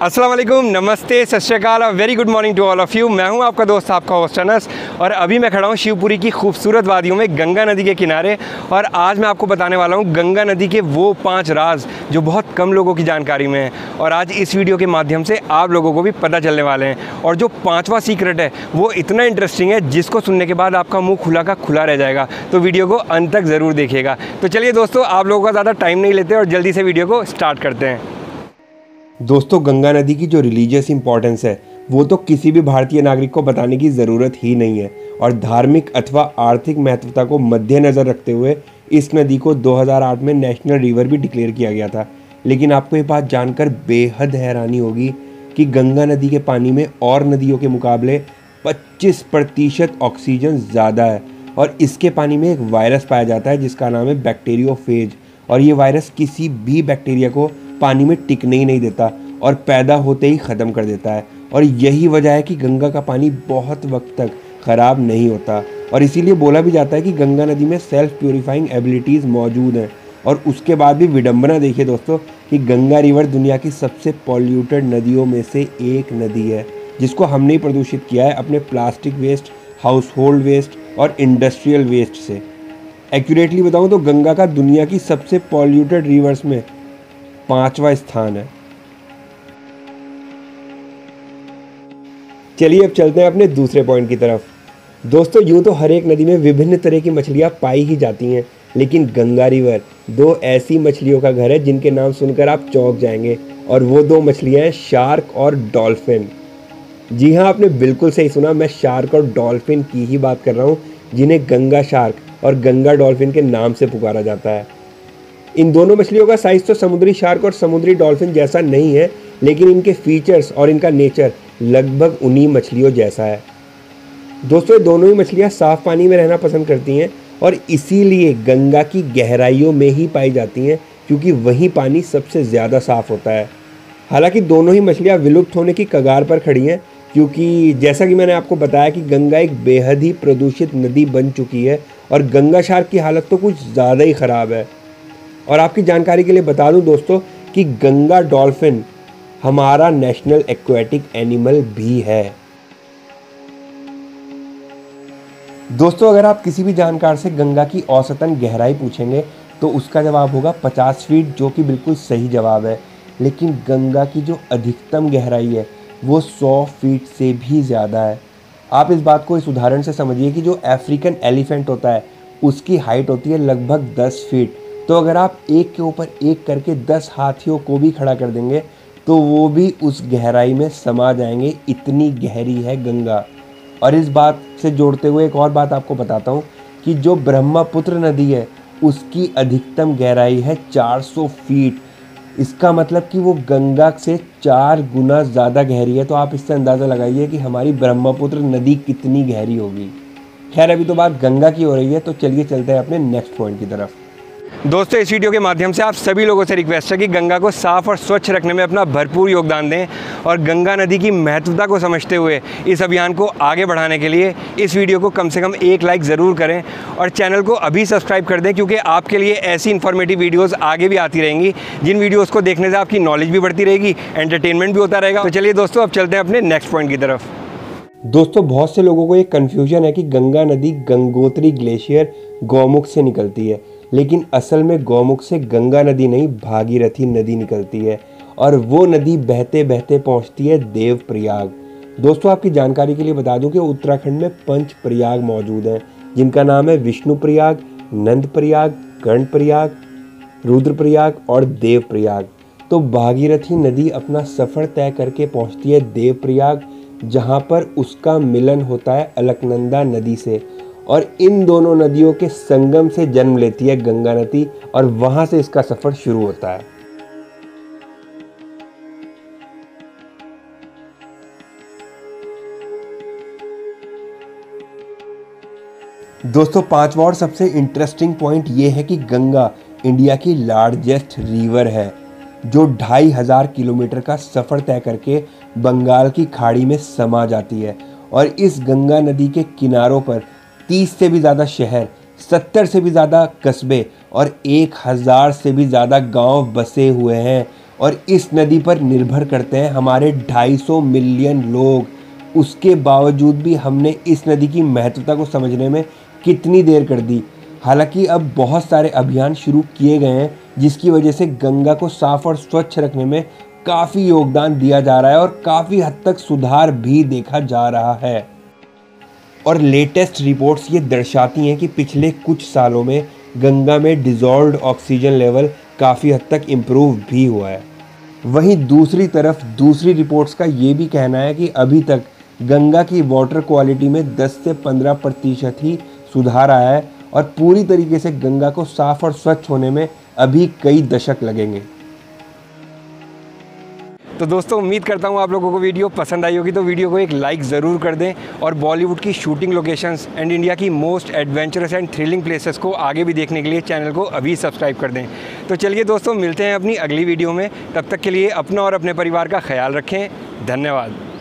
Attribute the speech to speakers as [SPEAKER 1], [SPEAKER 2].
[SPEAKER 1] अस्सलाम वालेकुम, नमस्ते, सत श्री अकाल और very good morning to all of you. मैं हूं आपका दोस्त, आपका होस्ट अनस, और अभी मैं खड़ा हूं शिवपुरी की खूबसूरत वादियों में गंगा नदी के किनारे। और आज मैं आपको बताने वाला हूं गंगा नदी के वो 5 राज जो बहुत कम लोगों की जानकारी में हैं, और आज इस वीडियो के माध्यम से आप लोगों को भी पता चलने वाले हैं। और जो 5वां सीक्रेट है वो इतना इंटरेस्टिंग है जिसको सुनने के बाद आपका मुँह खुला का खुला रह जाएगा। तो वीडियो को अंत तक ज़रूर देखिएगा। तो चलिए दोस्तों, आप लोगों का ज़्यादा टाइम नहीं लेते और जल्दी से वीडियो को स्टार्ट करते हैं। दोस्तों, गंगा नदी की जो रिलीजियस इंपॉर्टेंस है वो तो किसी भी भारतीय नागरिक को बताने की ज़रूरत ही नहीं है, और धार्मिक अथवा आर्थिक महत्वता को मद्देनज़र रखते हुए इस नदी को 2008 में नेशनल रिवर भी डिक्लेयर किया गया था। लेकिन आपको ये बात जानकर बेहद हैरानी होगी कि गंगा नदी के पानी में और नदियों के मुकाबले 25% ऑक्सीजन ज़्यादा है, और इसके पानी में एक वायरस पाया जाता है जिसका नाम है बैक्टीरियोफेज। और ये वायरस किसी भी बैक्टीरिया को पानी में टिकने ही नहीं देता और पैदा होते ही ख़त्म कर देता है। और यही वजह है कि गंगा का पानी बहुत वक्त तक ख़राब नहीं होता, और इसीलिए बोला भी जाता है कि गंगा नदी में सेल्फ प्यूरिफाइंग एबिलिटीज़ मौजूद हैं। और उसके बाद भी विडंबना देखिए दोस्तों कि गंगा रिवर दुनिया की सबसे पॉल्यूटेड नदियों में से एक नदी है, जिसको हमने ही प्रदूषित किया है अपने plastic waste, household waste और इंडस्ट्रियल वेस्ट से। एक्यूरेटली बताऊँ तो गंगा का दुनिया की सबसे पॉल्यूटेड रिवर्स में 5वां स्थान है। चलिए अब चलते हैं अपने दूसरे पॉइंट की तरफ। दोस्तों, यूं तो हर एक नदी में विभिन्न तरह की मछलियां पाई ही जाती हैं, लेकिन गंगा रिवर 2 ऐसी मछलियों का घर है जिनके नाम सुनकर आप चौंक जाएंगे। और वो 2 मछलियां हैं शार्क और डॉल्फिन। जी हाँ, आपने बिल्कुल सही सुना, मैं शार्क और डॉल्फिन की ही बात कर रहा हूँ, जिन्हें गंगा शार्क और गंगा डॉल्फिन के नाम से पुकारा जाता है। इन दोनों मछलियों का साइज़ तो समुद्री शार्क और समुद्री डॉल्फिन जैसा नहीं है, लेकिन इनके फीचर्स और इनका नेचर लगभग उन्हीं मछलियों जैसा है। दोस्तों, ये दोनों ही मछलियाँ साफ़ पानी में रहना पसंद करती हैं, और इसीलिए गंगा की गहराइयों में ही पाई जाती हैं, क्योंकि वहीं पानी सबसे ज़्यादा साफ़ होता है। हालांकि दोनों ही मछलियाँ विलुप्त होने की कगार पर खड़ी हैं, क्योंकि जैसा कि मैंने आपको बताया कि गंगा एक बेहद ही प्रदूषित नदी बन चुकी है, और गंगा शार्क की हालत तो कुछ ज़्यादा ही ख़राब है। और आपकी जानकारी के लिए बता दूं दोस्तों कि गंगा डॉल्फिन हमारा नेशनल एक्वेटिक एनिमल भी है। दोस्तों, अगर आप किसी भी जानकार से गंगा की औसतन गहराई पूछेंगे तो उसका जवाब होगा 50 फीट, जो कि बिल्कुल सही जवाब है। लेकिन गंगा की जो अधिकतम गहराई है वो 100 फीट से भी ज़्यादा है। आप इस बात को इस उदाहरण से समझिए कि जो अफ्रीकन एलिफेंट होता है उसकी हाइट होती है लगभग 10 फीट। तो अगर आप एक के ऊपर एक करके 10 हाथियों को भी खड़ा कर देंगे तो वो भी उस गहराई में समा जाएंगे, इतनी गहरी है गंगा। और इस बात से जोड़ते हुए एक और बात आपको बताता हूँ कि जो ब्रह्मपुत्र नदी है उसकी अधिकतम गहराई है 400 फीट। इसका मतलब कि वो गंगा से 4 गुना ज़्यादा गहरी है। तो आप इससे अंदाज़ा लगाइए कि हमारी ब्रह्मपुत्र नदी कितनी गहरी होगी। खैर, अभी तो बात गंगा की हो रही है, तो चलिए चलते हैं अपने नेक्स्ट पॉइंट की तरफ। दोस्तों, इस वीडियो के माध्यम से आप सभी लोगों से रिक्वेस्ट है कि गंगा को साफ़ और स्वच्छ रखने में अपना भरपूर योगदान दें, और गंगा नदी की महत्वता को समझते हुए इस अभियान को आगे बढ़ाने के लिए इस वीडियो को कम से कम 1 लाइक ज़रूर करें, और चैनल को अभी सब्सक्राइब कर दें, क्योंकि आपके लिए ऐसी इन्फॉर्मेटिव वीडियोज़ आगे भी आती रहेंगी, जिन वीडियोज़ को देखने से आपकी नॉलेज भी बढ़ती रहेगी, एंटरटेनमेंट भी होता रहेगा। तो चलिए दोस्तों, अब चलते हैं अपने नेक्स्ट पॉइंट की तरफ। दोस्तों, बहुत से लोगों को एक कन्फ्यूजन है कि गंगा नदी गंगोत्री ग्लेशियर गौमुख से निकलती है, लेकिन असल में गौमुख से गंगा नदी नहीं, भागीरथी नदी निकलती है, और वो नदी बहते बहते पहुंचती है देवप्रयाग। दोस्तों, आपकी जानकारी के लिए बता दूं कि उत्तराखंड में 5 प्रयाग मौजूद हैं, जिनका नाम है विष्णुप्रयाग, नंदप्रयाग, कर्णप्रयाग, रुद्रप्रयाग और देवप्रयाग। तो भागीरथी नदी अपना सफ़र तय करके पहुँचती है देवप्रयाग, जहाँ पर उसका मिलन होता है अलकनंदा नदी से, और इन दोनों नदियों के संगम से जन्म लेती है गंगा नदी, और वहां से इसका सफर शुरू होता है। दोस्तों, 5वां और सबसे इंटरेस्टिंग पॉइंट ये है कि गंगा इंडिया की लार्जेस्ट रिवर है, जो 2500 किलोमीटर का सफ़र तय करके बंगाल की खाड़ी में समा जाती है। और इस गंगा नदी के किनारों पर 30 से भी ज़्यादा शहर, 70 से भी ज़्यादा कस्बे और 1000 से भी ज़्यादा गांव बसे हुए हैं। और इस नदी पर निर्भर करते हैं हमारे 250 मिलियन लोग। उसके बावजूद भी हमने इस नदी की महत्वता को समझने में कितनी देर कर दी। हालांकि अब बहुत सारे अभियान शुरू किए गए हैं जिसकी वजह से गंगा को साफ और स्वच्छ रखने में काफ़ी योगदान दिया जा रहा है और काफ़ी हद तक सुधार भी देखा जा रहा है। और लेटेस्ट रिपोर्ट्स ये दर्शाती हैं कि पिछले कुछ सालों में गंगा में डिज़ोल्व्ड ऑक्सीजन लेवल काफ़ी हद तक इम्प्रूव भी हुआ है। वहीं दूसरी तरफ दूसरी रिपोर्ट्स का ये भी कहना है कि अभी तक गंगा की वाटर क्वालिटी में 10 से 15% ही सुधार आया है और पूरी तरीके से गंगा को साफ और स्वच्छ होने में अभी कई दशक लगेंगे। तो दोस्तों उम्मीद करता हूँ आप लोगों को वीडियो पसंद आई होगी, तो वीडियो को एक लाइक ज़रूर कर दें और बॉलीवुड की शूटिंग लोकेशंस एंड इंडिया की most adventurous and thrilling places को आगे भी देखने के लिए चैनल को अभी सब्सक्राइब कर दें। तो चलिए दोस्तों मिलते हैं अपनी अगली वीडियो में, तब तक के लिए अपना और अपने परिवार का ख्याल रखें। धन्यवाद।